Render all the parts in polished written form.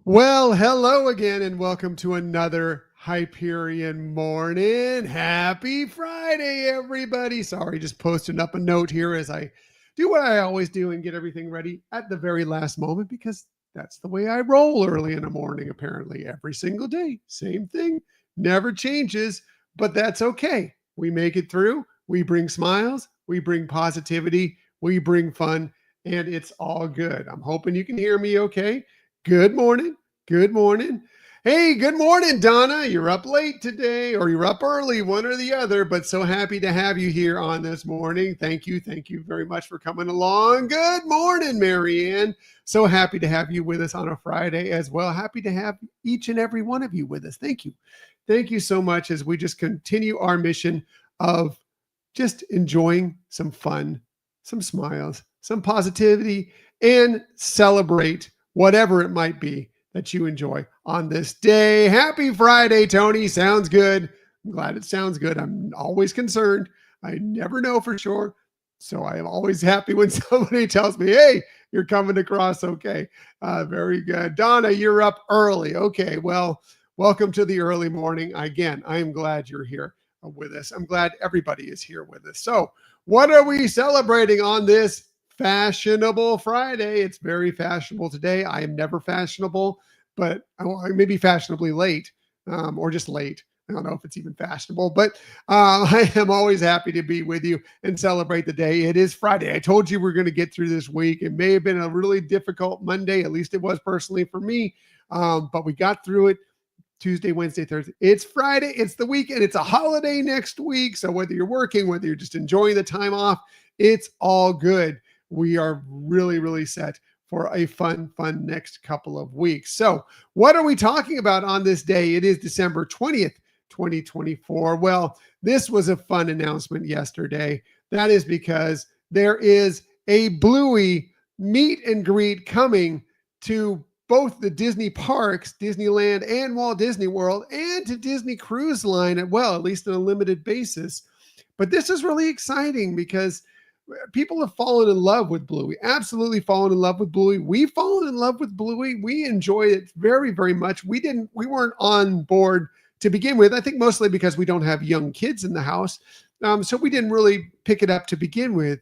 Well, hello again, and welcome to another Hyperion Morning. Happy Friday, everybody. Sorry, just posting up a note here as I do what I always do and get everything ready at the very last moment because that's the way I roll early in the morning, apparently, every single day. Same thing, never changes, but that's okay. We make it through. We bring smiles, we bring positivity, we bring fun, and it's all good. I'm hoping you can hear me okay. Good morning. Good morning. Hey, good morning, Donna. You're up late today, or you're up early, one or the other, but so happy to have you here on this morning. Thank you. Thank you very much for coming along. Good morning, Marianne. So happy to have you with us on a Friday as well. Happy to have each and every one of you with us. Thank you. Thank you so much as we just continue our mission of just enjoying some fun, some smiles, some positivity, and celebrate whatever it might be that you enjoy on this day. Happy Friday, Tony. Sounds good. I'm glad it sounds good. I'm always concerned. I never know for sure. So I am always happy when somebody tells me, hey, you're coming across okay. Very good. Donna, you're up early. Okay, well, welcome to the early morning. Again, I am glad you're here with us. I'm glad everybody is here with us. So what are we celebrating on this fashionable Friday? It's very fashionable today. I am never fashionable, but I may be fashionably late or just late. I don't know if it's even fashionable, but I am always happy to be with you and celebrate the day. It is Friday. I told you we're going to get through this week. It may have been a really difficult Monday, at least it was personally for me, but we got through it. Tuesday, Wednesday, Thursday. It's Friday. It's the weekend. It's a holiday next week. So whether you're working, whether you're just enjoying the time off, it's all good. We are really, really set for a fun next couple of weeks. So what are we talking about on this day? It is December 20th, 2024. Well, this was a fun announcement yesterday. That is because there is a Bluey meet and greet coming to both the Disney parks, Disneyland and Walt Disney World, and to Disney Cruise Line at least on a limited basis. But this is really exciting because people have fallen in love with Bluey, absolutely fallen in love with Bluey. We've fallen in love with Bluey. We enjoy it very, very much. We weren't on board to begin with. I think mostly because we don't have young kids in the house. So we didn't really pick it up to begin with.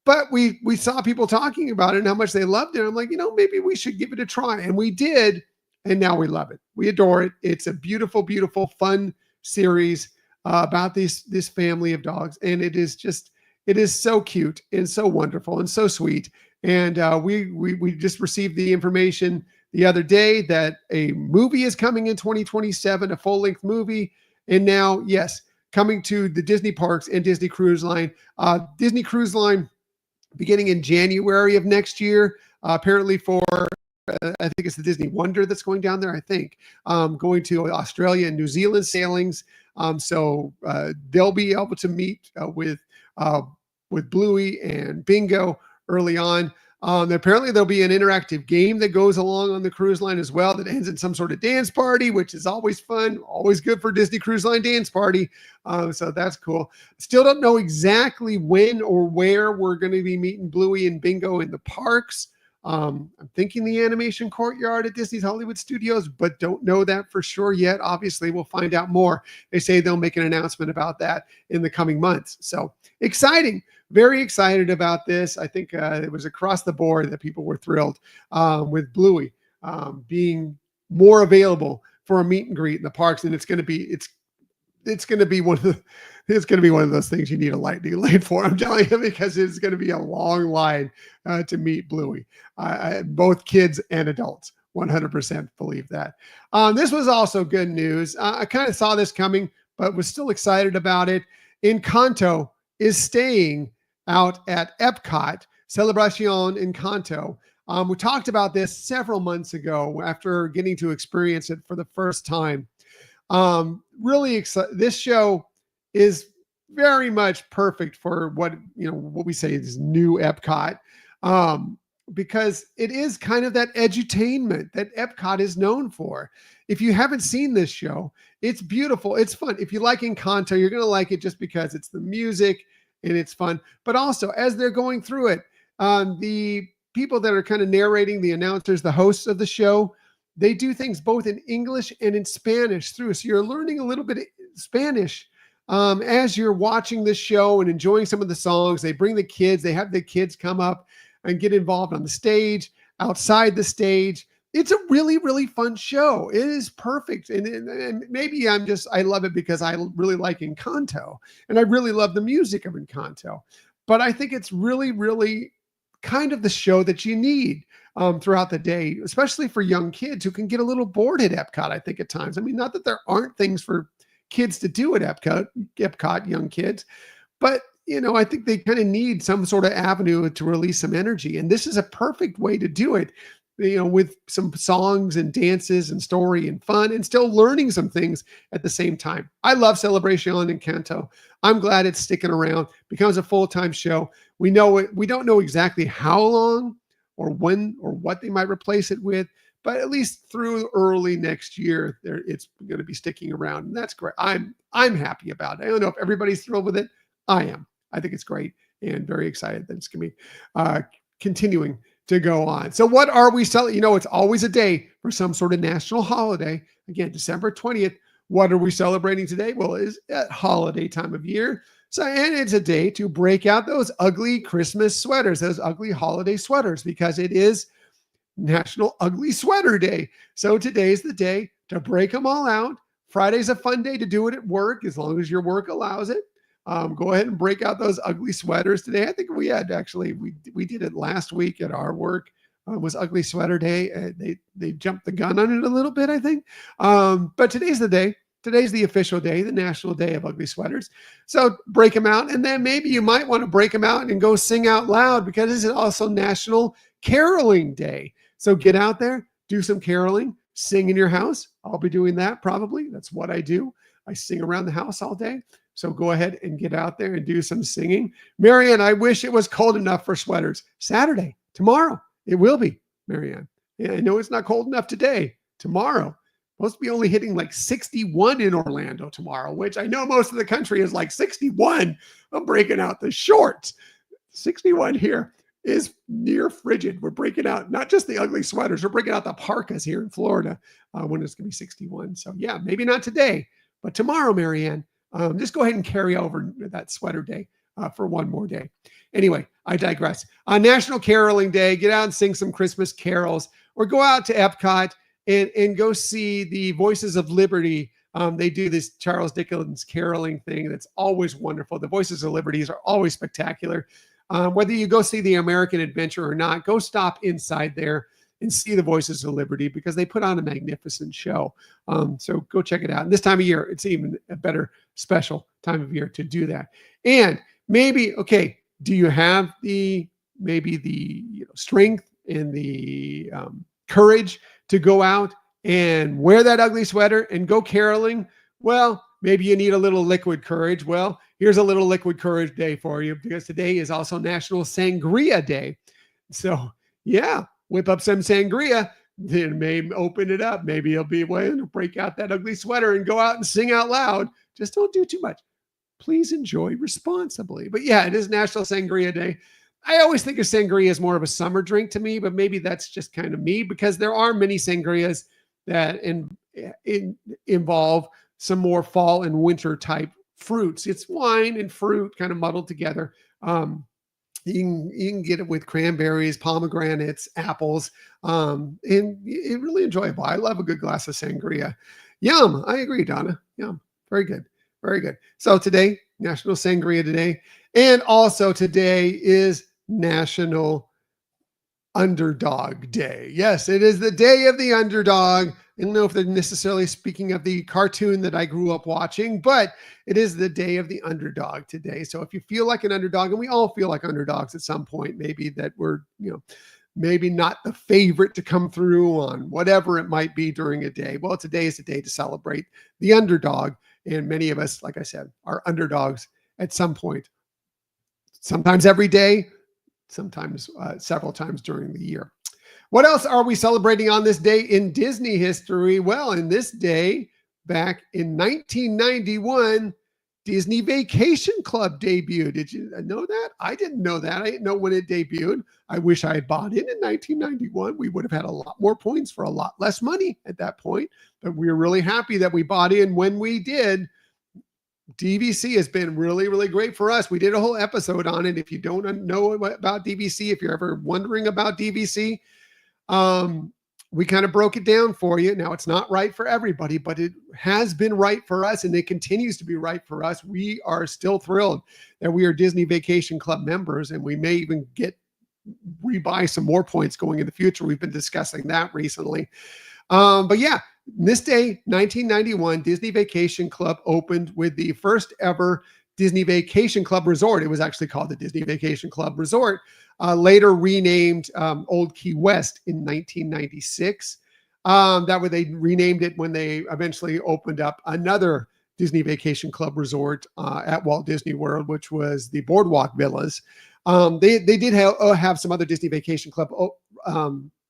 But we saw people talking about it and how much they loved it. I'm like, maybe we should give it a try. And we did. And now we love it. We adore it. It's a beautiful, beautiful, fun series about this family of dogs. And it is so cute and so wonderful and so sweet. And we just received the information the other day that a movie is coming in 2027, a full-length movie. And now, yes, coming to the Disney parks and Disney Cruise Line. Disney Cruise Line beginning in January of next year, apparently for, I think it's the Disney Wonder that's going down there, I think, going to Australia and New Zealand sailings. So they'll be able to meet with Bluey and Bingo early on. Apparently there'll be an interactive game that goes along on the cruise line as well that ends in some sort of dance party, which is always fun, always good for Disney Cruise Line dance party. So that's cool. Still don't know exactly when or where we're going to be meeting Bluey and Bingo in the parks. I'm thinking the animation courtyard at Disney's Hollywood Studios, but don't know that for sure yet. Obviously, we'll find out more. They say they'll make an announcement about that in the coming months. So exciting. Very excited about this. I think it was across the board that people were thrilled with Bluey being more available for a meet and greet in the parks. And it's going to be one of those things you need a lightning lane for. I'm telling you, because it's going to be a long line to meet Bluey. Both kids and adults 100% believe that. This was also good news. I kind of saw this coming, but was still excited about it. Encanto is staying out at Epcot, Celebration Encanto. We talked about this several months ago after getting to experience it for the first time. Really excited. This show is very much perfect for what we say is new Epcot, because it is kind of that edutainment that Epcot is known for. If you haven't seen this show, it's beautiful. It's fun. If you like Encanto, you're going to like it just because it's the music and it's fun. But also, as they're going through it, the people that are kind of narrating, the announcers, the hosts of the show, they do things both in English and in Spanish through. So you're learning a little bit of Spanish as you're watching this show and enjoying some of the songs. They bring the kids, they have the kids come up and get involved on the stage, outside the stage. It's a really, really fun show. It is perfect. And maybe I love it because I really like Encanto and I really love the music of Encanto. But I think it's really, really kind of the show that you need throughout the day, especially for young kids who can get a little bored at Epcot, I think, at times. I mean, not that there aren't things for kids to do at Epcot, young kids, but I think they kind of need some sort of avenue to release some energy. And this is a perfect way to do it, with some songs and dances and story and fun and still learning some things at the same time. I love Celebration Encanto. I'm glad it's sticking around, becomes a full-time show. We don't know exactly how long or when or what they might replace it with, but at least through early next year, it's going to be sticking around. And that's great. I'm happy about it. I don't know if everybody's thrilled with it. I am. I think it's great and very excited that it's going to be continuing to go on. So what are we celebrating? It's always a day for some sort of national holiday. Again, December 20th. What are we celebrating today? Well, it's at holiday time of year. So, and it's a day to break out those ugly Christmas sweaters, those ugly holiday sweaters, because it is National Ugly Sweater Day. So today's the day to break them all out. Friday's a fun day to do it at work, as long as your work allows it. Go ahead and break out those ugly sweaters today. I think we did it last week at our work. Was Ugly Sweater Day. They jumped the gun on it a little bit, I think. But today's the day. Today's the official day, the National Day of Ugly Sweaters. So break them out, and then maybe you might want to break them out and go sing out loud, because this is also National Caroling Day. So get out there, do some caroling, sing in your house. I'll be doing that probably. That's what I do. I sing around the house all day. So go ahead and get out there and do some singing. Marianne, I wish it was cold enough for sweaters. Saturday, tomorrow, it will be, Marianne. Yeah, I know it's not cold enough today. Tomorrow, supposed to be only hitting like 61 in Orlando tomorrow, which I know most of the country is like 61. I'm breaking out the shorts. 61 here is near frigid. We're breaking out not just the ugly sweaters, we're breaking out the parkas here in Florida when it's going to be 61. So yeah, maybe not today, but tomorrow, Marianne. Just go ahead and carry over that sweater day for one more day. Anyway, I digress. On National Caroling Day, get out and sing some Christmas carols, or go out to Epcot and go see the Voices of Liberty. They do this Charles Dickens caroling thing that's always wonderful. The Voices of Liberty are always spectacular. Whether you go see the American Adventure or not, go stop inside there and see the Voices of Liberty, because they put on a magnificent show. So go check it out. And this time of year, it's even a better special time of year to do that. And maybe, do you have the strength and the courage to go out and wear that ugly sweater and go caroling? Well, maybe you need a little liquid courage. Well, here's a little liquid courage day for you, because today is also National Sangria Day. So yeah, whip up some sangria, then maybe open it up. Maybe you'll be able to break out that ugly sweater and go out and sing out loud. Just don't do too much. Please enjoy responsibly. But yeah, it is National Sangria Day. I always think of sangria as more of a summer drink to me, but maybe that's just kind of me, because there are many sangrias that involve some more fall and winter type fruits. It's wine and fruit kind of muddled together. You can get it with cranberries, pomegranates, apples, and it's really enjoyable. I love a good glass of sangria. Yum. I agree, Donna. Yum. Very good. Very good. So today, National Sangria Day. And also today is National Underdog Day. Yes, it is the day of the underdog. I don't know if they're necessarily speaking of the cartoon that I grew up watching, but it is the day of the underdog today. So if you feel like an underdog, and we all feel like underdogs at some point, maybe that we're, maybe not the favorite to come through on whatever it might be during a day. Well, today is the day to celebrate the underdog. And many of us, like I said, are underdogs at some point, sometimes every day, sometimes several times during the year. What else are we celebrating on this day in Disney history? Well, in this day, back in 1991, Disney Vacation Club debuted. Did you know that? I didn't know that. I didn't know when it debuted. I wish I had bought in 1991. We would have had a lot more points for a lot less money at that point. But we were really happy that we bought in when we did. DVC has been really, really great for us. We did a whole episode on it. If you don't know about DVC, if you're ever wondering about DVC, we kind of broke it down for you. Now, it's not right for everybody, but it has been right for us, and it continues to be right for us. We are still thrilled that we are Disney Vacation Club members, and we may even rebuy some more points going in the future. We've been discussing that recently. But yeah, this day, 1991, Disney Vacation Club opened with the first ever Disney Vacation Club Resort. It was actually called the Disney Vacation Club Resort, later renamed Old Key West in 1996. They renamed it when they eventually opened up another Disney Vacation Club Resort at Walt Disney World, which was the Boardwalk Villas. They did have some other Disney Vacation Club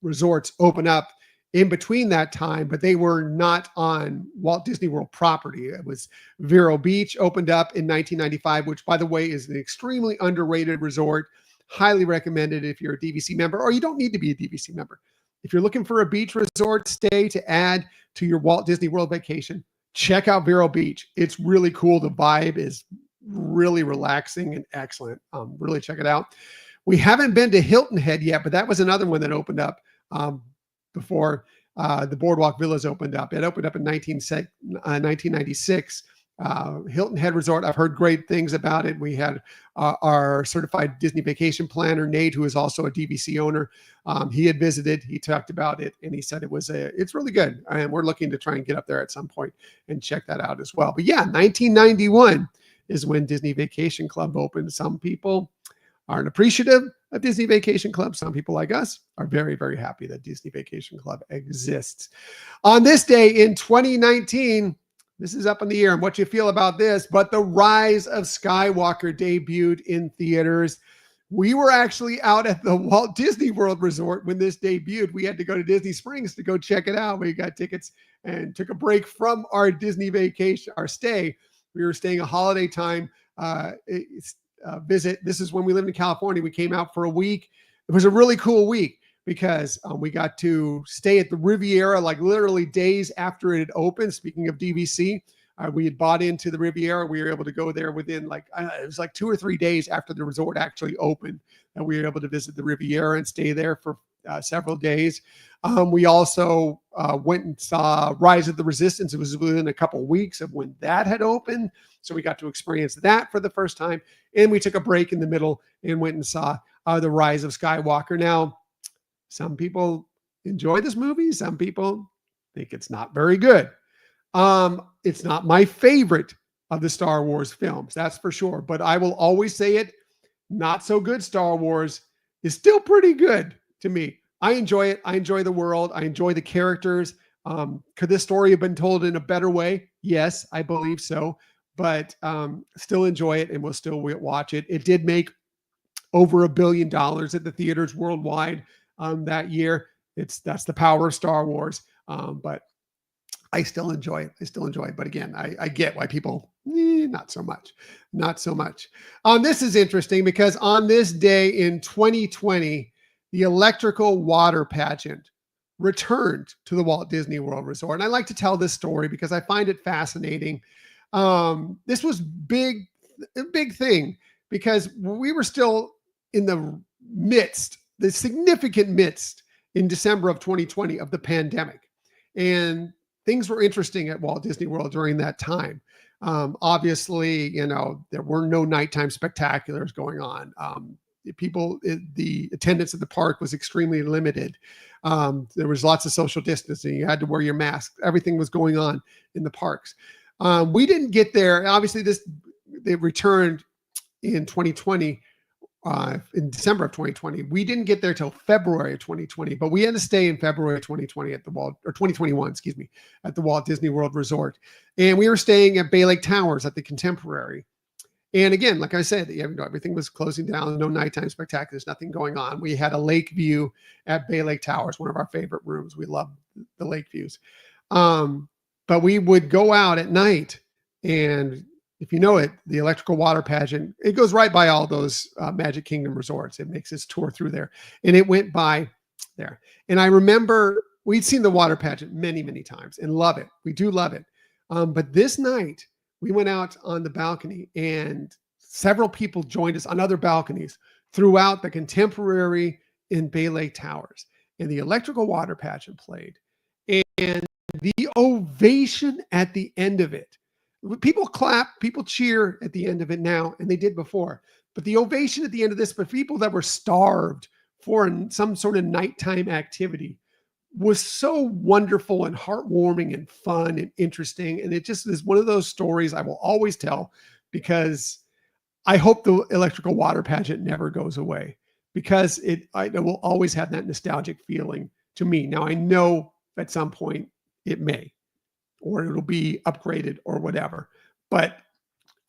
resorts open up in between that time, but they were not on Walt Disney World property. It was Vero Beach opened up in 1995, which, by the way, is an extremely underrated resort. Highly recommended if you're a DVC member, or you don't need to be a DVC member. If you're looking for a beach resort stay to add to your Walt Disney World vacation, check out Vero Beach. It's really cool. The vibe is really relaxing and excellent. Really check it out. We haven't been to Hilton Head yet, but that was another one that opened up before the Boardwalk Villas opened up. It opened up in 1996. Hilton Head Resort, I've heard great things about it. We had our certified Disney vacation planner, Nate, who is also a DVC owner. He had visited, he talked about it, and he said it's really good. And we're looking to try and get up there at some point and check that out as well. But yeah, 1991 is when Disney Vacation Club opened. Some people aren't appreciative of Disney Vacation Club. Some people like us are very, very happy that Disney Vacation Club exists. On this day in 2019, this is up in the air and what you feel about this, but The Rise of Skywalker debuted in theaters. We were actually out at the Walt Disney World Resort when this debuted. We had to go to Disney Springs to go check it out. We got tickets and took a break from our Disney vacation, our stay. We were staying a holiday time visit. This is when we lived in California. We came out for a week. It was a really cool week because we got to stay at the Riviera like literally days after it had opened. Speaking of DVC, we had bought into the Riviera. We were able to go there within it was like 2 or 3 days after the resort actually opened, and we were able to visit the Riviera and stay there for several days. We also went and saw Rise of the Resistance. It was within a couple of weeks of when that had opened. So we got to experience that for the first time. And we took a break in the middle and went and saw The Rise of Skywalker. Now, some people enjoy this movie. Some people think it's not very good. It's not my favorite of the Star Wars films, that's for sure. But I will always say it, not so good Star Wars is still pretty good to me. I enjoy it. I enjoy the world. I enjoy the characters. Could this story have been told in a better way? Yes, I believe so. But still enjoy it, and we'll still watch it. It did make over $1 billion at the theaters worldwide that year. That's the power of Star Wars. But I still enjoy it. But again, I get why people, not so much. This is interesting because on this day in 2020, the electrical water pageant returned to the Walt Disney World Resort. And I like to tell this story because I find it fascinating. This was a big thing because we were still in the significant midst in December of 2020 of the pandemic. And things were interesting at Walt Disney World during that time. Obviously, there were no nighttime spectaculars going on. The attendance at the park was extremely limited. There was lots of social distancing. You had to wear your mask. Everything was going on in the parks. We didn't get there. Obviously, they returned in 2020, in December of 2020. We didn't get there till February of 2020, but we had to stay in February of 2020 at the 2021, at the Walt Disney World Resort. And we were staying at Bay Lake Towers at the Contemporary. And again, like I said, everything was closing down, no nighttime spectaculars, nothing going on. We had a lake view at Bay Lake Towers, one of our favorite rooms. We love the lake views. But we would go out at night and, if you know it, the electrical water pageant, it goes right by all those Magic Kingdom resorts. It makes its tour through there, and it went by there. And I remember we'd seen the water pageant many, many times and love it. We do love it. But this night we went out on the balcony, and several people joined us on other balconies throughout the Contemporary and Bay Lake Towers. And the electrical water pageant played. And the ovation at the end of it, people clap, people cheer at the end of it now, and they did before. But the ovation at the end of this, for people that were starved for some sort of nighttime activity, was so wonderful and heartwarming and fun and interesting. And it just is one of those stories I will always tell, because I hope the electrical water pageant never goes away, because it will always have that nostalgic feeling to me. Now, I know at some point it may, or it'll be upgraded or whatever, but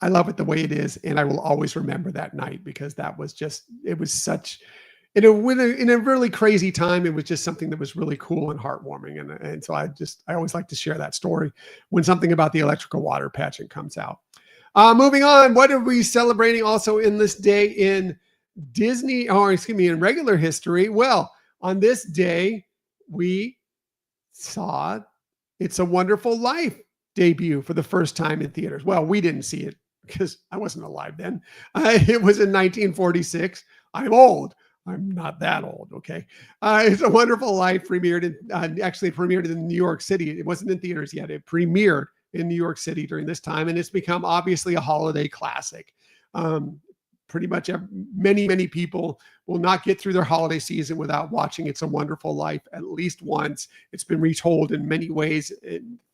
I love it the way it is. And I will always remember that night, because that was just, it was such, in a really crazy time, it was just something that was really cool and heartwarming. And so I always like to share that story when something about the electrical water pageant comes out. Moving on, what are we celebrating also in this day in Disney, or excuse me, in regular history? Well, on this day, we saw It's a Wonderful Life debut for the first time in theaters. Well, we didn't see it because I wasn't alive then. It was in 1946. I'm old. I'm not that old, okay? It's a Wonderful Life premiered actually premiered in New York City. It wasn't in theaters yet. It premiered in New York City during this time, and it's become obviously a holiday classic. Pretty much many, many people will not get through their holiday season without watching It's a Wonderful Life at least once. It's been retold in many ways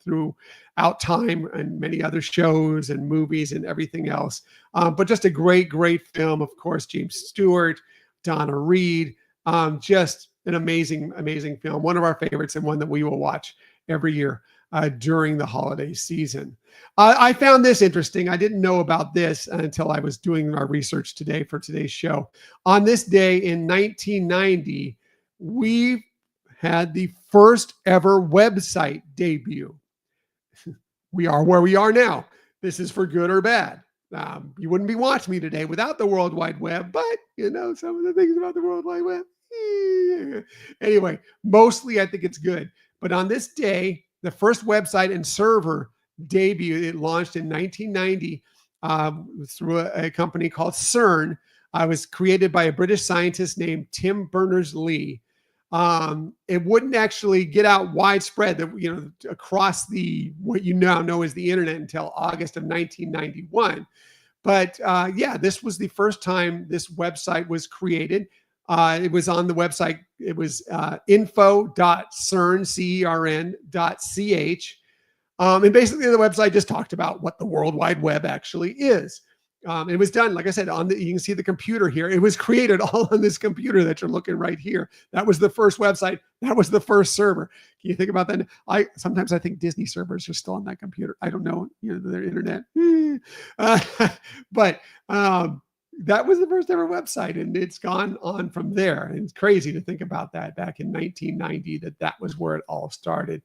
throughout time, and many other shows and movies and everything else. But just a great, great film. Of course, James Stewart, Donna Reed, just an amazing, amazing film. One of our favorites, and one that we will watch every year during the holiday season. I found this interesting. I didn't know about this until I was doing our research today for today's show. On this day in 1990, we had the first ever website debut. We are where we are now. This is for good or bad. You wouldn't be watching me today without the World Wide Web, but some of the things about the World Wide Web. Anyway, mostly I think it's good. But on this day, the first website and server debut, it launched in 1990 through a company called CERN. It was created by a British scientist named Tim Berners-Lee. It wouldn't actually get out widespread, across what you now know as the internet, until August of 1991. But this was the first time this website was created. It was on the website. It was info.cern.ch. And basically the website just talked about what the World Wide Web actually is. It was done, like I said, you can see the computer here. It was created all on this computer that you're looking right here. That was the first website. That was the first server. Can you think about that? Sometimes I think Disney servers are still on that computer. I don't know, their internet. But that was the first ever website, and it's gone on from there. And it's crazy to think about that back in 1990, that was where it all started.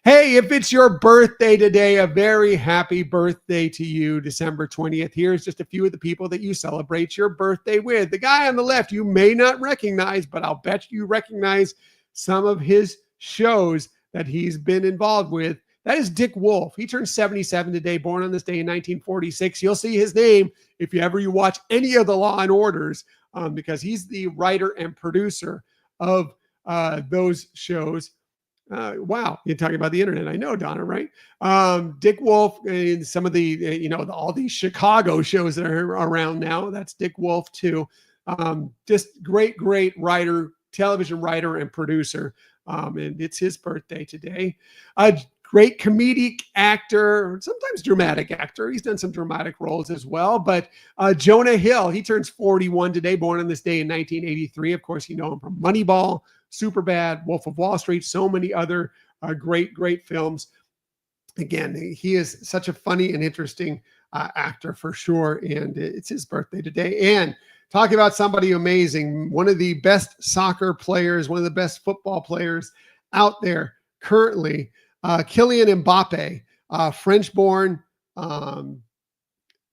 Hey, if it's your birthday today, a very happy birthday to you, December 20th. Here's just a few of the people that you celebrate your birthday with. The guy on the left you may not recognize, but I'll bet you recognize some of his shows that he's been involved with. That is Dick Wolf. He turned 77 today, born on this day in 1946. You'll see his name if you watch any of the Law and Orders, because he's the writer and producer of those shows. Wow, you're talking about the internet. I know, Donna, right? Dick Wolf and some of the, all these Chicago shows that are around now. That's Dick Wolf too. Just great, great writer, television writer and producer. And it's his birthday today. Great comedic actor, sometimes dramatic actor. He's done some dramatic roles as well. But Jonah Hill, he turns 41 today, born on this day in 1983. Of course, you know him from Moneyball, Superbad, Wolf of Wall Street, so many other great, great films. Again, he is such a funny and interesting actor for sure. And it's his birthday today. And talking about somebody amazing, one of the best soccer players, one of the best football players out there currently, Kylian Mbappe, French-born,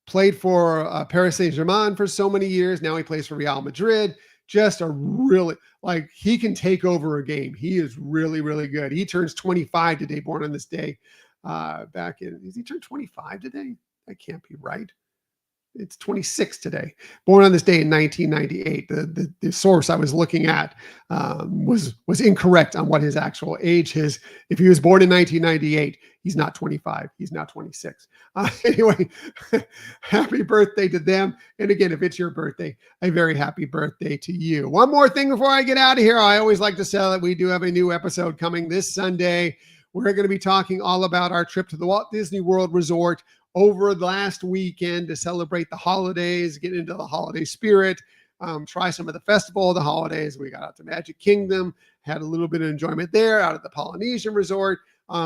Played for Paris Saint-Germain for so many years. Now he plays for Real Madrid. Just a really, like, he can take over a game. He is really, really good. He turns 25 today, born on this day. Is he turned 25 today? That can't be right. It's 26 today. Born on this day in 1998. The source I was looking at was incorrect on what his actual age is. If he was born in 1998, he's not 25. He's now 26. Anyway, happy birthday to them. And again, if it's your birthday, a very happy birthday to you. One more thing before I get out of here. I always like to say that we do have a new episode coming this Sunday. We're going to be talking all about our trip to the Walt Disney World Resort over the last weekend to celebrate the holidays, get into the holiday spirit, try some of the festival of the holidays. We got out to Magic Kingdom, had a little bit of enjoyment there out at the Polynesian Resort.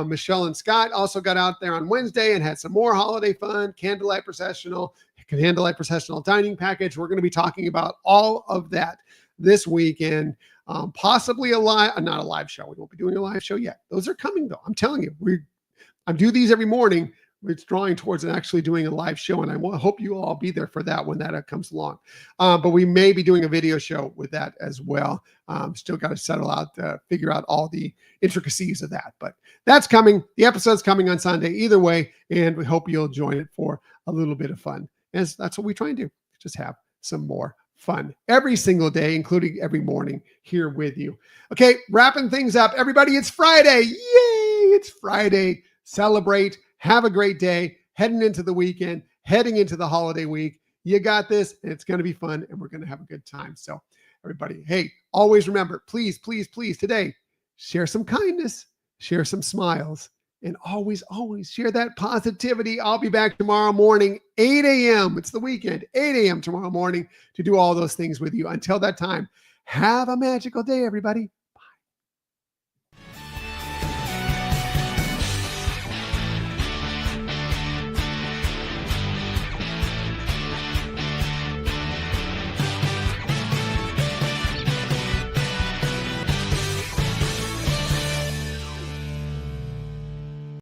Michelle and Scott also got out there on Wednesday and had some more holiday fun, candlelight processional dining package. We're going to be talking about all of that this weekend. Possibly not a live show. We won't be doing a live show yet. Those are coming though. I'm telling you, I do these every morning. It's drawing towards actually doing a live show, and I hope you all be there for that when that comes along. But we may be doing a video show with that as well. Still got to settle out, figure out all the intricacies of that. But that's coming. The episode's coming on Sunday either way, and we hope you'll join it for a little bit of fun. And that's what we try and do, just have some more fun every single day, including every morning here with you. Okay, wrapping things up. Everybody, it's Friday. Yay! It's Friday. Celebrate. Have a great day. Heading into the weekend, heading into the holiday week. You got this, and it's going to be fun, and we're going to have a good time. So, everybody, hey, always remember, please, please, please, today, share some kindness, share some smiles, and always, always share that positivity. I'll be back tomorrow morning, 8 a.m. It's the weekend, 8 a.m. tomorrow morning to do all those things with you. Until that time, have a magical day, everybody.